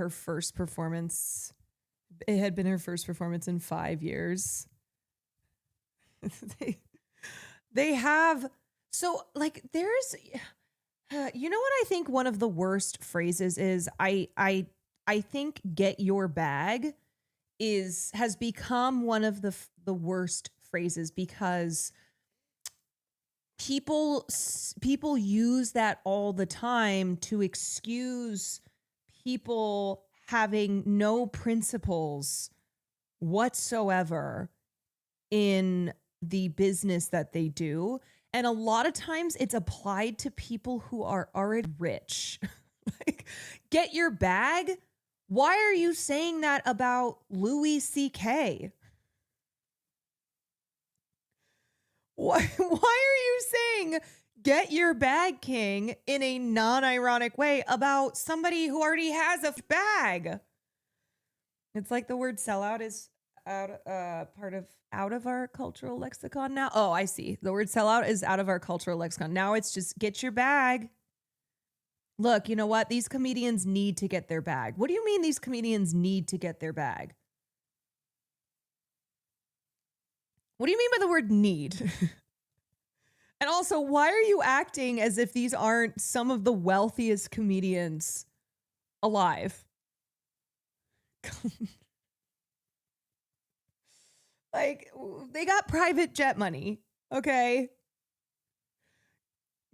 her first performance. It had been her first performance in 5 years. they, they have, so like there's, you know what I think one of the worst phrases is? I think "get your bag" has become one of the worst phrases because people use that all the time to excuse people having no principles whatsoever in the business that they do. And a lot of times it's applied to people who are already rich. Like, get your bag? Why are you saying that about Louis C.K.? Why are you saying "get your bag, king" in a non-ironic way about somebody who already has a bag? It's like the word sellout is out of our cultural lexicon now. Oh, I see. The word sellout is out of our cultural lexicon. Now it's just get your bag. Look, you know what? These comedians need to get their bag. What do you mean these comedians need to get their bag? What do you mean by the word need? And also, why are you acting as if these aren't some of the wealthiest comedians alive? Like, they got private jet money, okay?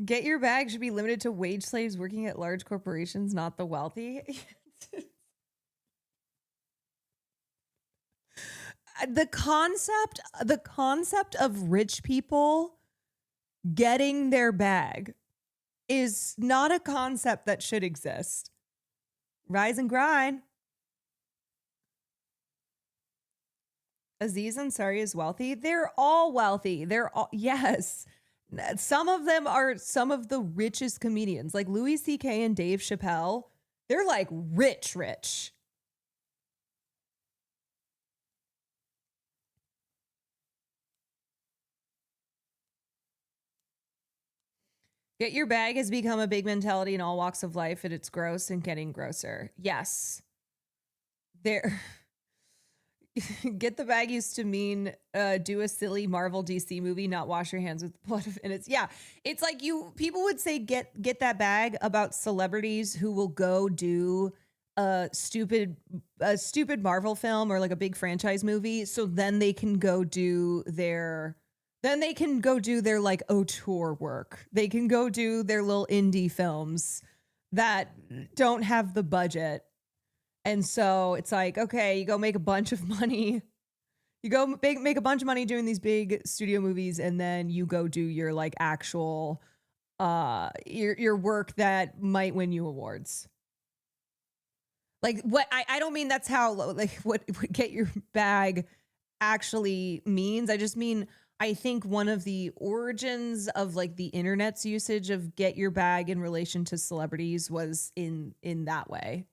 Get your bag should be limited to wage slaves working at large corporations, not the wealthy. The concept of rich people getting their bag is not a concept that should exist. Rise and grind. Aziz Ansari is wealthy. They're all wealthy. Yes. Some of them are some of the richest comedians, like Louis C.K. and Dave Chappelle. They're like rich. Get your bag has become a big mentality in all walks of life, and it's gross and getting grosser. Yes. There. Get the bag used to mean do a silly Marvel DC movie, not wash your hands with blood and it's like people would say get that bag about celebrities who will go do a stupid Marvel film or like a big franchise movie, so then they can go do their like auteur work. They can go do their little indie films that don't have the budget. And so it's like, okay, you go make a bunch of money. You go make a bunch of money doing these big studio movies, and then you go do your like actual your work that might win you awards. Like what I don't mean that's how like what get your bag actually means. I just mean I think one of the origins of like the internet's usage of get your bag in relation to celebrities was in that way.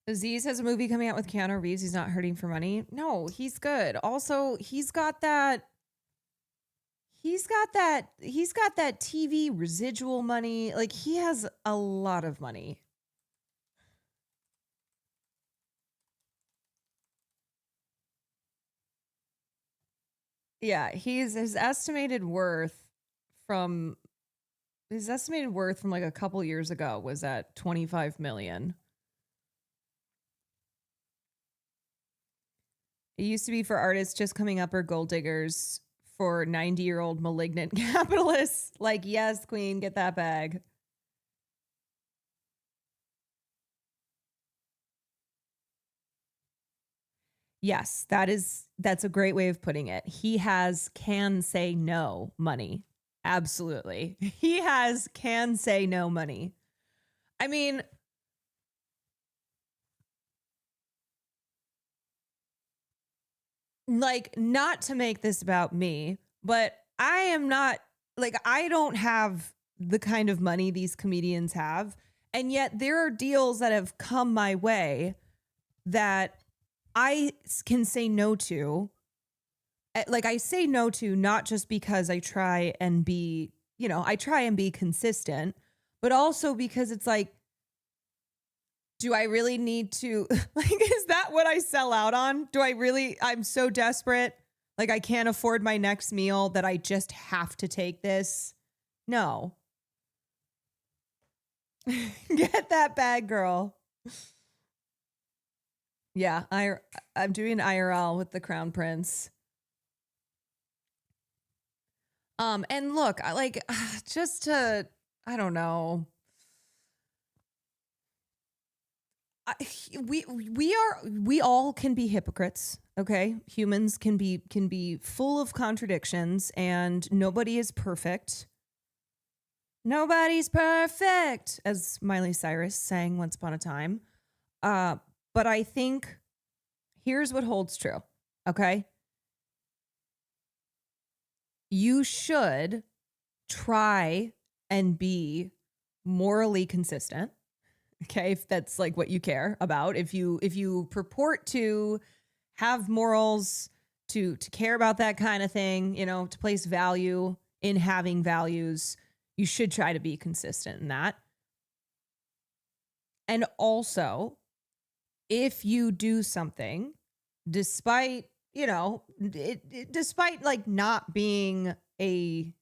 Aziz has a movie coming out with Keanu Reeves. He's not hurting for money. No, he's good. Also, he's got that TV residual money. Like he has a lot of money. Yeah, his estimated worth from like a couple years ago was at 25 million. It used to be for artists just coming up or gold diggers for 90-year-old malignant capitalists. Like, yes, queen, get that bag. Yes, that's a great way of putting it. He has can say no money. Absolutely. He has can say no money. I mean, like, not to make this about me, but I am not like I don't have the kind of money these comedians have. And yet there are deals that have come my way that I can say no to like I say no to, not just because I try and be, I try and be consistent, but also because it's like, do I really need to, like, is that what I sell out on? I'm so desperate. Like I can't afford my next meal that I just have to take this. No. Get that bag, girl. Yeah, I'm doing IRL with the Crown Prince. And look, I like just to, I don't know. We all can be hypocrites, okay? Humans can be full of contradictions, and nobody is perfect. Nobody's perfect, as Miley Cyrus sang once upon a time. But I think here's what holds true, okay? You should try and be morally consistent. Okay, if that's like what you care about, if you purport to have morals, to care about that kind of thing, to place value in having values, you should try to be consistent in that. And also, if you do something despite, despite like not being if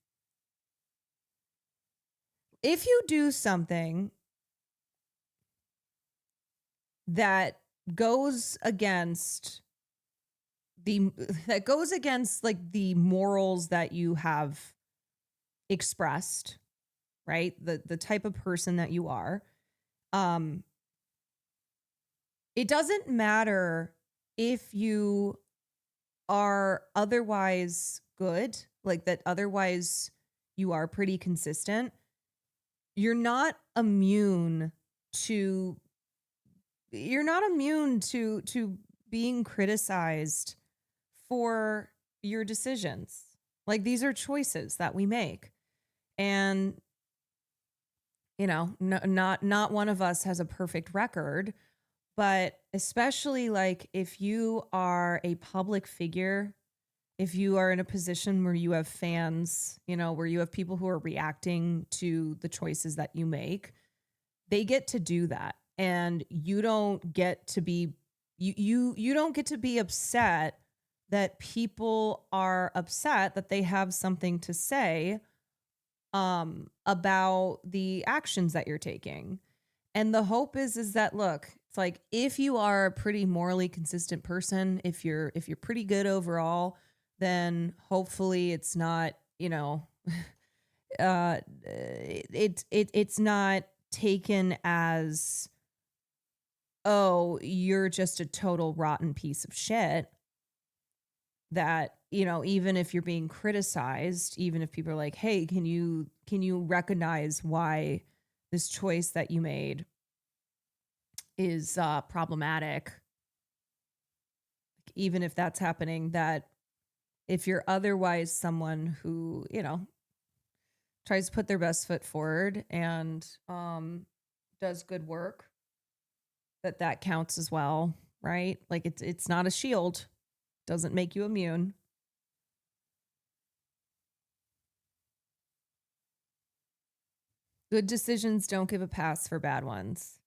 you do something that goes against like the morals that you have expressed, right? The type of person that you are. It doesn't matter if you are otherwise good, like that otherwise you are pretty consistent. You're not immune to being criticized for your decisions. Like these are choices that we make. And not one of us has a perfect record, but especially like if you are a public figure, if you are in a position where you have fans, where you have people who are reacting to the choices that you make, they get to do that. And you don't get to be you don't get to be upset that people are upset that they have something to say about the actions that you're taking. And the hope is that, look, it's like if you are a pretty morally consistent person, if you're pretty good overall, then hopefully it's not, it's not taken as, oh, you're just a total rotten piece of shit. That, even if you're being criticized, even if people are like, hey, can you recognize why this choice that you made is problematic, even if that's happening, that if you're otherwise someone who, tries to put their best foot forward and does good work, that counts as well, right? Like it's not a shield, doesn't make you immune. Good decisions don't give a pass for bad ones.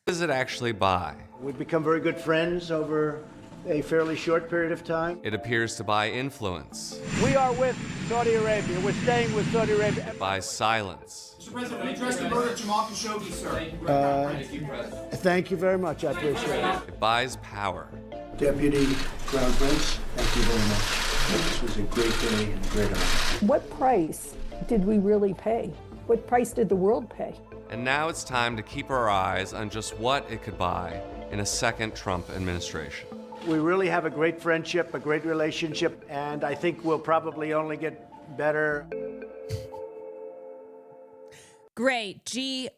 What does it actually buy? We've become very good friends over a fairly short period of time. It appears to buy influence. We are with Saudi Arabia. We're staying with Saudi Arabia. It buys silence. Mr. President, we addressed the murder of Jamal Khashoggi, sir. Thank you very much. I appreciate it. It buys power. Deputy Crown Prince, thank you very much. This was a great day and a great honor. What price did we really pay? What price did the world pay? And now it's time to keep our eyes on just what it could buy in a second Trump administration. We really have a great friendship, a great relationship, and I think we'll probably only get better. Great. GREAT.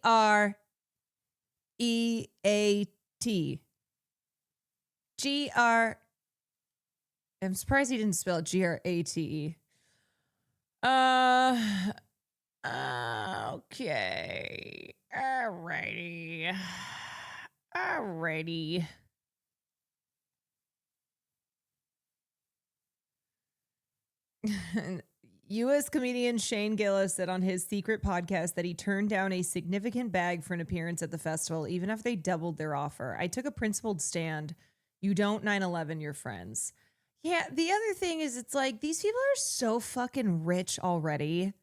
I'm surprised he didn't spell it GRATE. Okay. Alrighty. U.S. comedian Shane Gillis said on his secret podcast that he turned down a significant bag for an appearance at the festival, even if they doubled their offer. I took a principled stand. You don't 9/11 your friends. Yeah, the other thing is it's like these people are so fucking rich already.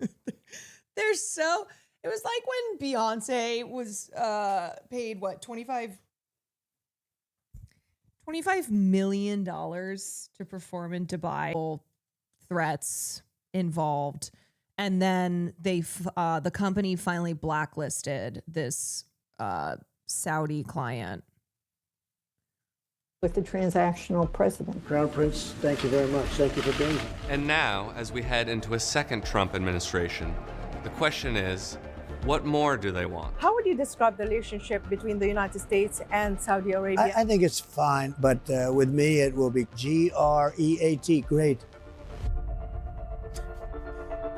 They're so... It was like when Beyonce was paid, what, $25 million to perform in Dubai. Threats involved. And then the company finally blacklisted this Saudi client. With the transactional president. Crown Prince, thank you very much. Thank you for being here. And now, as we head into a second Trump administration, the question is, what more do they want? How would you describe the relationship between the United States and Saudi Arabia? I think it's fine, but with me it will be GREAT, great.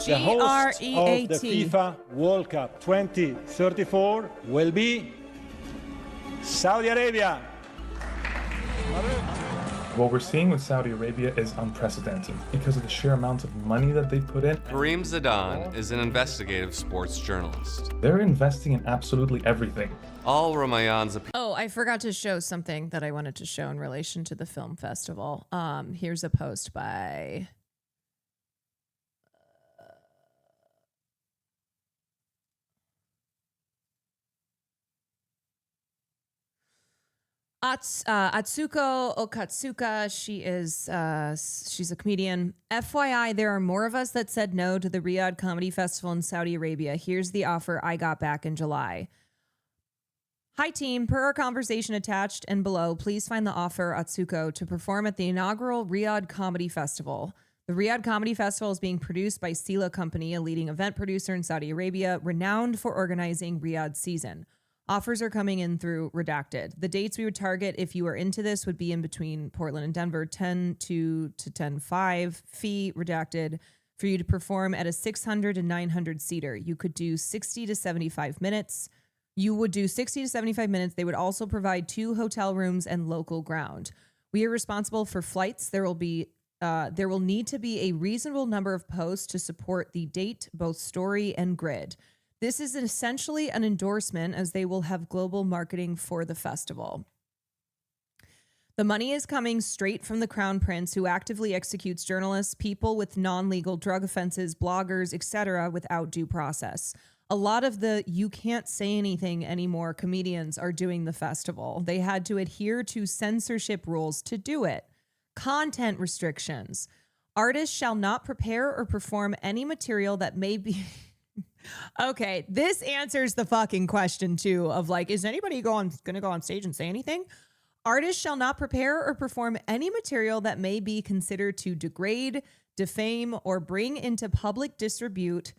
The host of GREAT. the FIFA World Cup 2034 will be Saudi Arabia. What we're seeing with Saudi Arabia is unprecedented because of the sheer amount of money that they put in. Kareem Zidane is an investigative sports journalist. They're investing in absolutely everything. All Ramayan's Oh, I forgot to show something that I wanted to show in relation to the film festival. Here's a post by Atsuko Okatsuka. She's a comedian. FYI, there are more of us that said no to the Riyadh Comedy Festival in Saudi Arabia. Here's the offer I got back in July. Hi team, per our conversation attached and below, please find the offer Atsuko to perform at the inaugural Riyadh Comedy Festival. The Riyadh Comedy Festival is being produced by Sila Company, a leading event producer in Saudi Arabia, renowned for organizing Riyadh season. Offers are coming in through Redacted. The dates we would target if you are into this would be in between Portland and Denver, 10-2 to 10-5. Fee Redacted for you to perform at a 600 to 900 seater. You could do 60 to 75 minutes. You would do 60 to 75 minutes. They would also provide 2 hotel rooms and local ground. We are responsible for flights. There will need to be a reasonable number of posts to support the date, both story and grid. This is essentially an endorsement as they will have global marketing for the festival. The money is coming straight from the Crown Prince, who actively executes journalists, people with non-legal drug offenses, bloggers, etc., without due process. A lot of the you can't say anything anymore comedians are doing the festival. They had to adhere to censorship rules to do it. Content restrictions. Artists shall not prepare or perform any material that may be... Okay, this answers the fucking question too of like, is anybody going to go on stage and say anything? Artists shall not prepare or perform any material that may be considered to degrade, defame, or bring into public disrepute,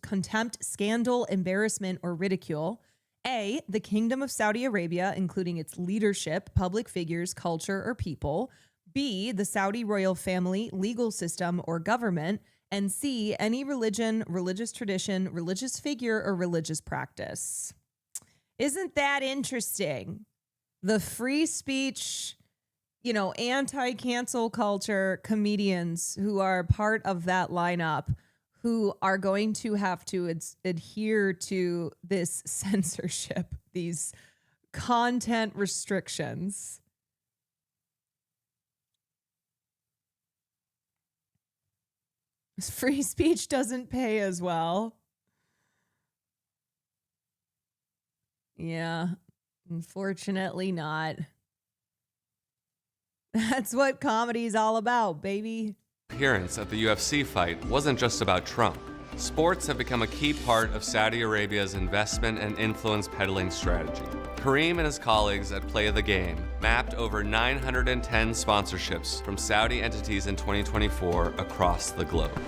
contempt, scandal, embarrassment, or ridicule. A, the Kingdom of Saudi Arabia, including its leadership, public figures, culture, or people. B, the Saudi royal family, legal system, or government. And C, any religion, religious tradition, religious figure, or religious practice. Isn't that interesting? The free speech, anti-cancel culture comedians who are part of that lineup who are going to have to adhere to this censorship, these content restrictions. Free speech doesn't pay as well. Yeah, unfortunately not. That's what comedy's all about, baby. appearance at the UFC fight wasn't just about Trump. Sports have become a key part of Saudi Arabia's investment and influence peddling strategy. Kareem and his colleagues at Play of the Game mapped over 910 sponsorships from Saudi entities in 2024 across the globe.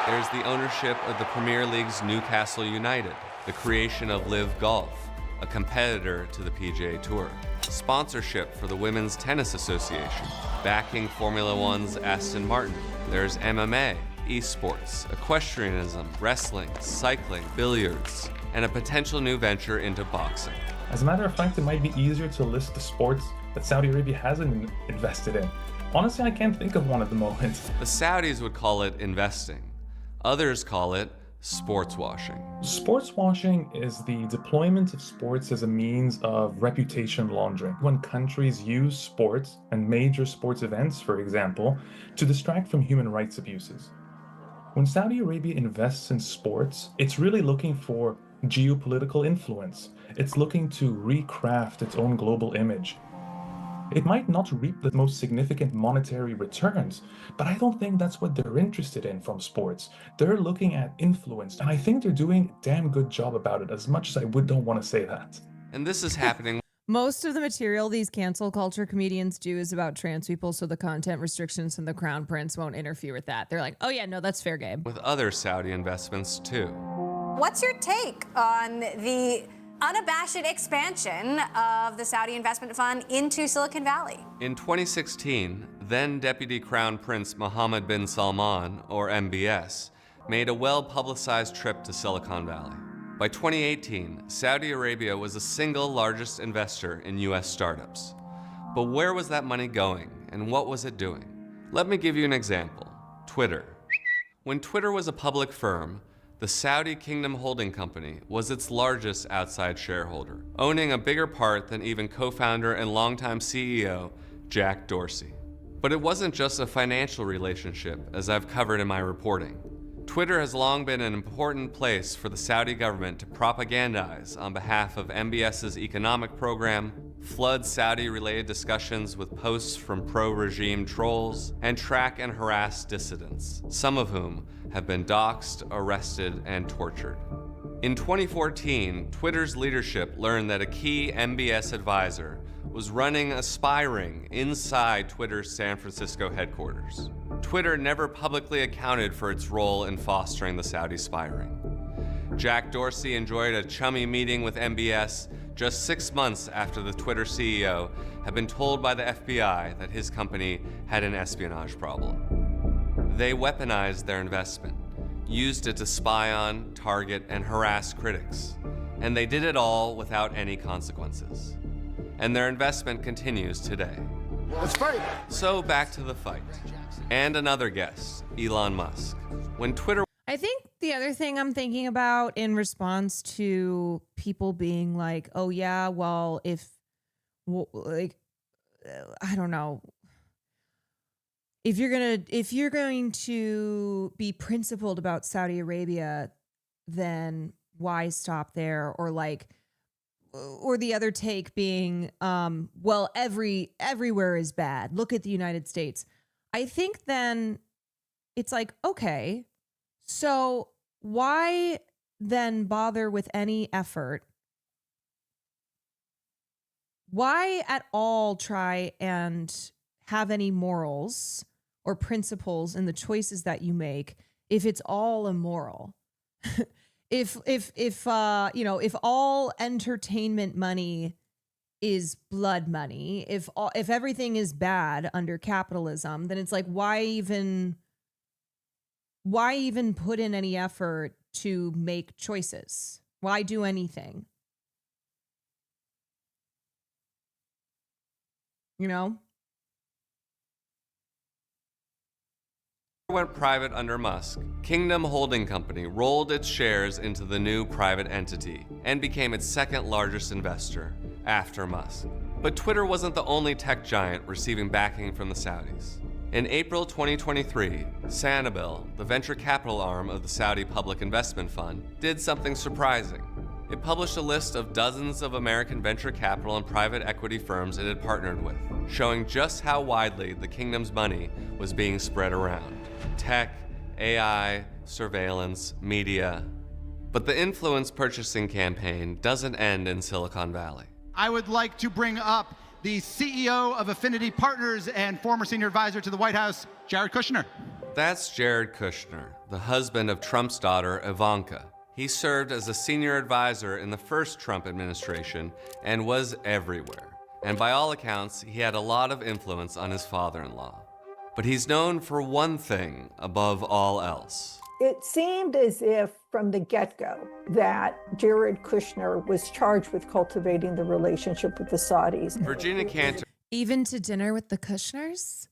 There's the ownership of the Premier League's Newcastle United, the creation of Live Golf, a competitor to the PGA Tour, sponsorship for the Women's Tennis Association, backing Formula One's Aston Martin. There's MMA, esports, equestrianism, wrestling, cycling, billiards, and a potential new venture into boxing. As a matter of fact, it might be easier to list the sports that Saudi Arabia hasn't invested in. Honestly, I can't think of one at the moment. The Saudis would call it investing. Others call it sports washing. Sports washing is the deployment of sports as a means of reputation laundering. When countries use sports and major sports events, for example, to distract from human rights abuses. When Saudi Arabia invests in sports, it's really looking for geopolitical influence. It's looking to recraft its own global image. It might not reap the most significant monetary returns, but I don't think that's what they're interested in from sports. They're looking at influence, and I think they're doing a damn good job about it, as much as I don't want to say that. And this is happening. Most of the material these cancel culture comedians do is about trans people, so the content restrictions from the Crown Prince won't interfere with that. They're like, oh yeah, no, that's fair game. With other Saudi investments too. What's your take on the unabashed expansion of the Saudi investment fund into Silicon Valley? In 2016, then Deputy Crown Prince Mohammed bin Salman, or MBS, made a well-publicized trip to Silicon Valley. By 2018, Saudi Arabia was the single largest investor in US startups. But where was that money going, and what was it doing? Let me give you an example. Twitter. When Twitter was a public firm, the Saudi Kingdom Holding Company was its largest outside shareholder, owning a bigger part than even co-founder and longtime CEO Jack Dorsey. But it wasn't just a financial relationship, as I've covered in my reporting. Twitter has long been an important place for the Saudi government to propagandize on behalf of MBS's economic program, flood Saudi-related discussions with posts from pro-regime trolls, and track and harass dissidents, some of whom have been doxxed, arrested, and tortured. In 2014, Twitter's leadership learned that a key MBS advisor was running a spy ring inside Twitter's San Francisco headquarters. Twitter never publicly accounted for its role in fostering the Saudi spy ring. Jack Dorsey enjoyed a chummy meeting with MBS just 6 months after the Twitter CEO had been told by the FBI that his company had an espionage problem. They weaponized their investment, used it to spy on, target, and harass critics, and they did it all without any consequences. And their investment continues today. Let's fight. So back to the fight. And another guest, Elon Musk. When Twitter... I think the other thing I'm thinking about in response to people being like, oh yeah, well, I don't know. If you're going to be principled about Saudi Arabia, then why stop there? Or the other take being, well, everywhere is bad. Look at the United States. I think then it's like, okay, so why then bother with any effort? Why at all try and have any morals or principles in the choices that you make if it's all immoral? If all entertainment money is blood money, if everything is bad under capitalism, then it's like, why even put in any effort to make choices? Why do anything? You know? Went private under Musk, Kingdom Holding Company rolled its shares into the new private entity and became its second largest investor after Musk. But Twitter wasn't the only tech giant receiving backing from the Saudis. In April 2023, Sanibel, the venture capital arm of the Saudi Public Investment Fund, did something surprising. It published a list of dozens of American venture capital and private equity firms it had partnered with, showing just how widely the kingdom's money was being spread around. Tech, AI, surveillance, media. But the influence purchasing campaign doesn't end in Silicon Valley. I would like to bring up the CEO of Affinity Partners and former senior advisor to the White House, Jared Kushner. That's Jared Kushner, the husband of Trump's daughter, Ivanka. He served as a senior advisor in the first Trump administration and was everywhere. And by all accounts, he had a lot of influence on his father-in-law. But he's known for one thing above all else. It seemed as if from the get-go that Jared Kushner was charged with cultivating the relationship with the Saudis. Virginia Cantor. Even to dinner with the Kushners?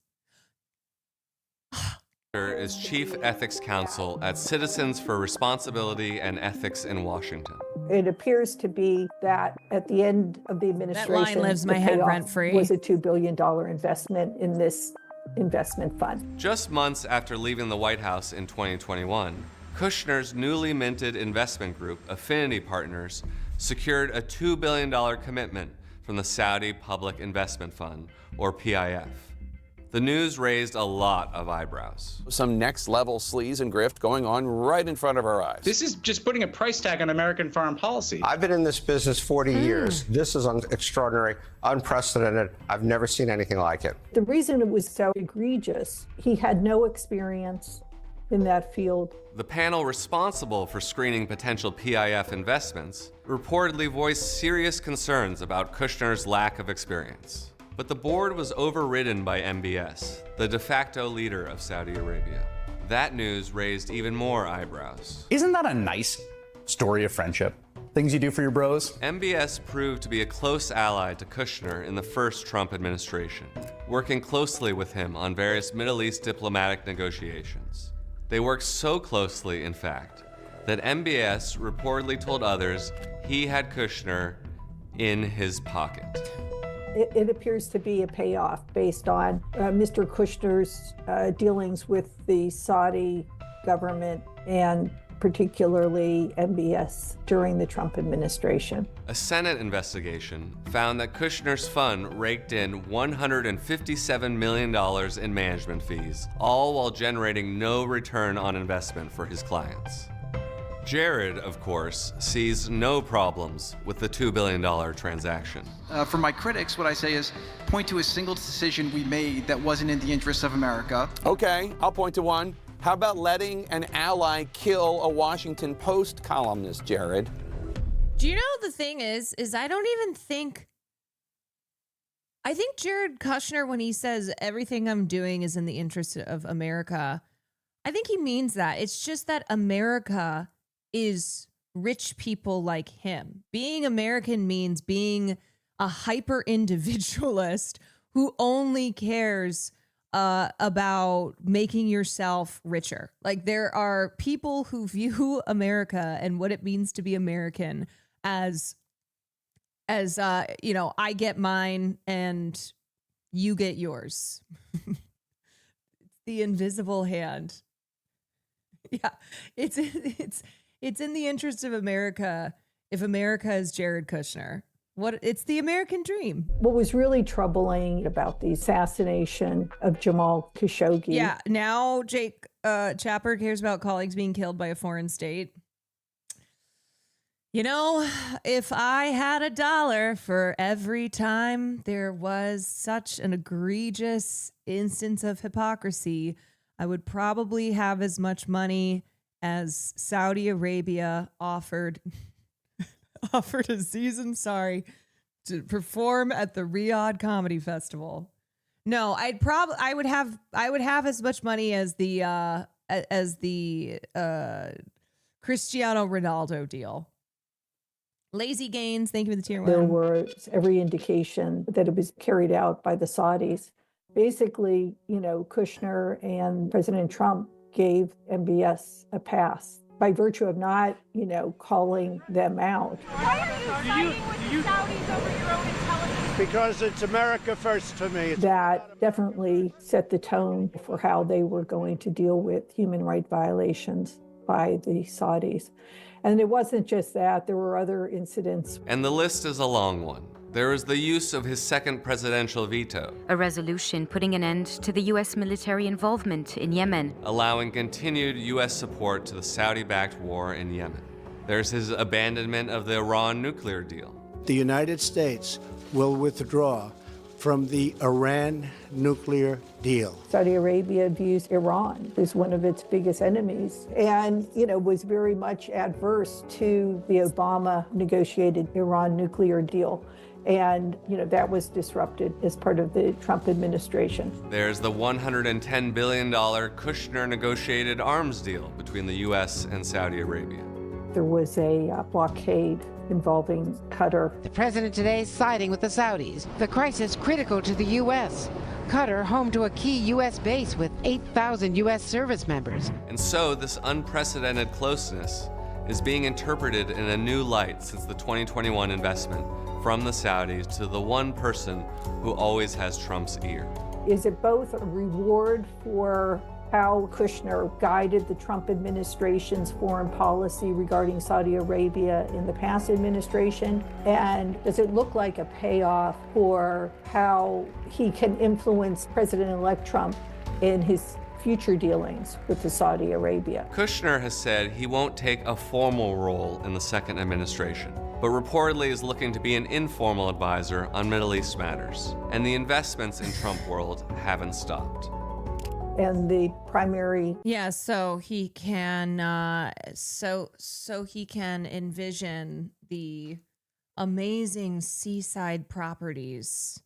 is Chief Ethics Counsel at Citizens for Responsibility and Ethics in Washington. It appears to be that at the end of the administration, That line lives my the head payoff rent-free. was a $2 billion investment in this investment fund. Just months after leaving the White House in 2021, Kushner's newly minted investment group, Affinity Partners, secured a $2 billion commitment from the Saudi Public Investment Fund, or PIF. The news raised a lot of eyebrows. Some next-level sleaze and grift going on right in front of our eyes. This is just putting a price tag on American foreign policy. I've been in this business 40 years. This is extraordinary, unprecedented. I've never seen anything like it. The reason it was so egregious, he had no experience in that field. The panel responsible for screening potential PIF investments reportedly voiced serious concerns about Kushner's lack of experience. But the board was overridden by MBS, the de facto leader of Saudi Arabia. That news raised even more eyebrows. Isn't that a nice story of friendship? Things you do for your bros? MBS proved to be a close ally to Kushner in the first Trump administration, working closely with him on various Middle East diplomatic negotiations. They worked so closely, in fact, that MBS reportedly told others he had Kushner in his pocket. It appears to be a payoff based on Mr. Kushner's dealings with the Saudi government and particularly MBS during the Trump administration. A Senate investigation found that Kushner's fund raked in $157 million in management fees, all while generating no return on investment for his clients. Jared, of course, sees no problems with the $2 billion transaction. For my critics, what I say is point to a single decision we made that wasn't in the interest of America. Okay, I'll point to one. How about letting an ally kill a Washington Post columnist, Jared? Do you know the thing is I don't even think, I think Jared Kushner, when he says everything I'm doing is in the interest of America, I think he means that. It's just that America is rich people like him. Being American means being a hyper individualist who only cares about making yourself richer. Like, there are people who view America and what it means to be American as you know, I get mine and you get yours. It's the invisible hand. Yeah, it's in the interest of America if America is Jared Kushner. It's the American dream. What was really troubling about the assassination of Jamal Khashoggi. Yeah, now Jake Chapper cares about colleagues being killed by a foreign state. You know, if I had $1 for every time there was such an egregious instance of hypocrisy, I would probably have as much money as Saudi Arabia offered Aziz Ansari to perform at the Riyadh Comedy Festival. No, I would have as much money as the Cristiano Ronaldo deal. Lazy Gains, thank you for the tier 1. There was every indication that it was carried out by the Saudis. Basically, you know, Kushner and President Trump gave MBS a pass by virtue of not, you know, calling them out. Why are you siding with the Saudis over your own intelligence? Because it's America first for me. That definitely set the tone for how they were going to deal with human rights violations by the Saudis. And it wasn't just that, there were other incidents. And the list is a long one. There is the use of his second presidential veto, a resolution putting an end to the U.S. military involvement in Yemen, allowing continued U.S. support to the Saudi-backed war in Yemen. There's his abandonment of the Iran nuclear deal. The United States will withdraw from the Iran nuclear deal. Saudi Arabia views Iran as one of its biggest enemies and, you know, was very much adverse to the Obama negotiated Iran nuclear deal. And, you know, that was disrupted as part of the Trump administration. There's the $110 billion Kushner negotiated arms deal between the U.S. and Saudi Arabia. There was a blockade involving Qatar. The president today is siding with the Saudis. The crisis critical to the U.S. Qatar, home to a key U.S. base with 8,000 U.S. service members. And so this unprecedented closeness is being interpreted in a new light since the 2021 investment from the Saudis to the one person who always has Trump's ear. Is it both a reward for how Kushner guided the Trump administration's foreign policy regarding Saudi Arabia in the past administration? And does it look like a payoff for how he can influence President-elect Trump in his future dealings with the Saudi Arabia? Kushner has said he won't take a formal role in the second administration, but reportedly is looking to be an informal advisor on Middle East matters. And the investments in Trump world haven't stopped. And the primary so he can he can envision the amazing seaside properties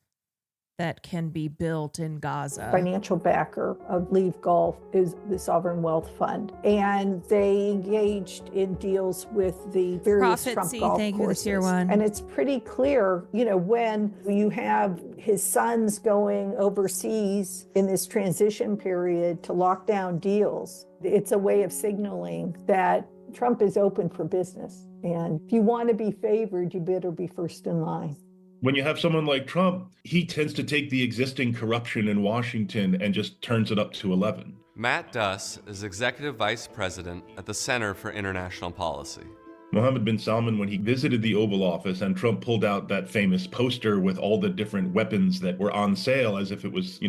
that can be built in Gaza. Financial backer of Leave Gulf is the Sovereign Wealth Fund. And they engaged in deals with the various Trump golf thank you, courses. the tier one. And it's pretty clear, when you have his sons going overseas in this transition period to lock down deals, it's a way of signaling that Trump is open for business. And if you want to be favored, you better be first in line. When you have someone like Trump, he tends to take the existing corruption in Washington and just turns it up to 11. Matt Duss is Executive Vice President at the Center for International Policy. Mohammed bin Salman, when he visited the Oval Office and Trump pulled out that famous poster with all the different weapons that were on sale as if it was,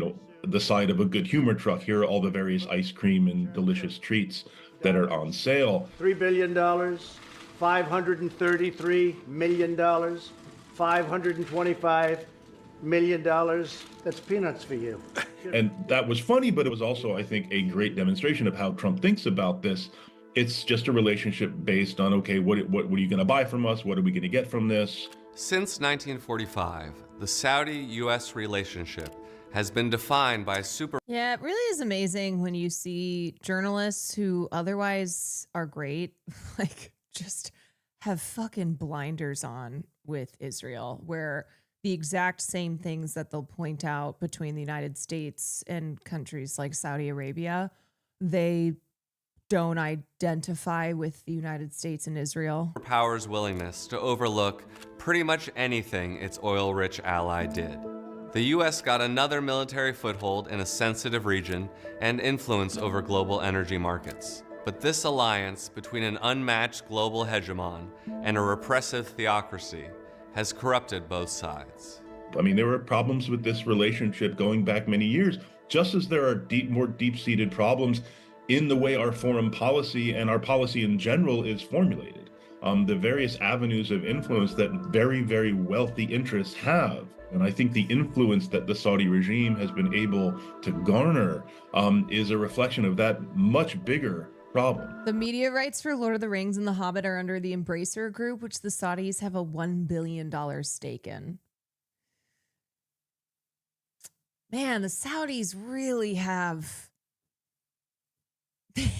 the side of a good humor truck. Here are all the various ice cream and delicious treats that are on sale. $3 billion, $533 million, $525 million. That's peanuts for you. And that was funny, but it was also, I think, a great demonstration of how Trump thinks about this. It's just a relationship based on, okay, what are you going to buy from us? What are we going to get from this? Since 1945, the Saudi-U.S. relationship has been defined by Yeah, it really is amazing when you see journalists who otherwise are great, just have fucking blinders on with Israel, where the exact same things that they'll point out between the United States and countries like Saudi Arabia, they don't identify with the United States and Israel. Power's willingness to overlook pretty much anything its oil-rich ally did. The U.S. got another military foothold in a sensitive region and influence over global energy markets. But this alliance between an unmatched global hegemon and a repressive theocracy has corrupted both sides. I mean, there were problems with this relationship going back many years, just as there are more deep-seated problems in the way our foreign policy and our policy in general is formulated. The various avenues of influence that very, very wealthy interests have. And I think the influence that the Saudi regime has been able to garner is a reflection of that much bigger problem. The media rights for Lord of the Rings and The Hobbit are under the Embracer Group, which the Saudis have a $1 billion stake in. Man, the Saudis really have... They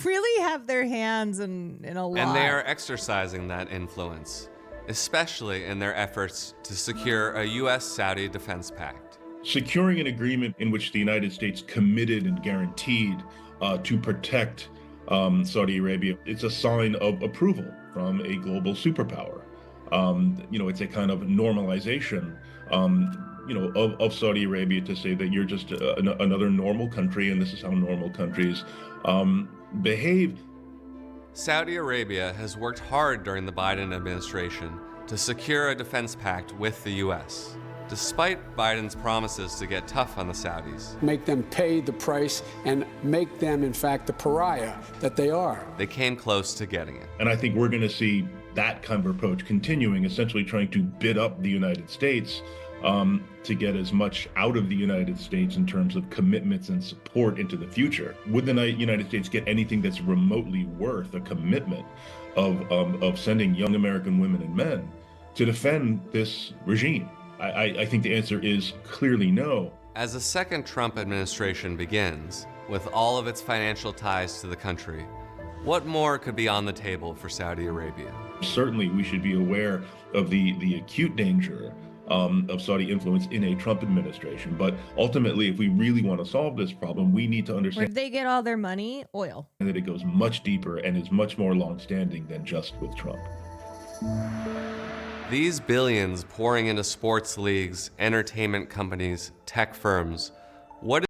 really have their hands in a lot. And they are exercising that influence, especially in their efforts to secure a U.S.-Saudi defense pact. Securing an agreement in which the United States committed and guaranteed to protect Saudi Arabia, it's a sign of approval from a global superpower. It's a kind of normalization, of Saudi Arabia to say that you're just another normal country, and this is how normal countries behave. Saudi Arabia has worked hard during the Biden administration to secure a defense pact with the U.S., despite Biden's promises to get tough on the Saudis. Make them pay the price and make them, in fact, the pariah that they are. They came close to getting it. And I think we're going to see that kind of approach continuing, essentially trying to bid up the United States to get as much out of the United States in terms of commitments and support into the future. Would the United States get anything that's remotely worth a commitment of sending young American women and men to defend this regime? I think the answer is clearly no. As the second Trump administration begins, with all of its financial ties to the country, what more could be on the table for Saudi Arabia? Certainly we should be aware of the acute danger of Saudi influence in a Trump administration. But ultimately, if we really want to solve this problem, we need to Where understand did they get all their money? Oil. that it goes much deeper and is much more longstanding than just with Trump. These billions pouring into sports leagues, entertainment companies, tech firms, what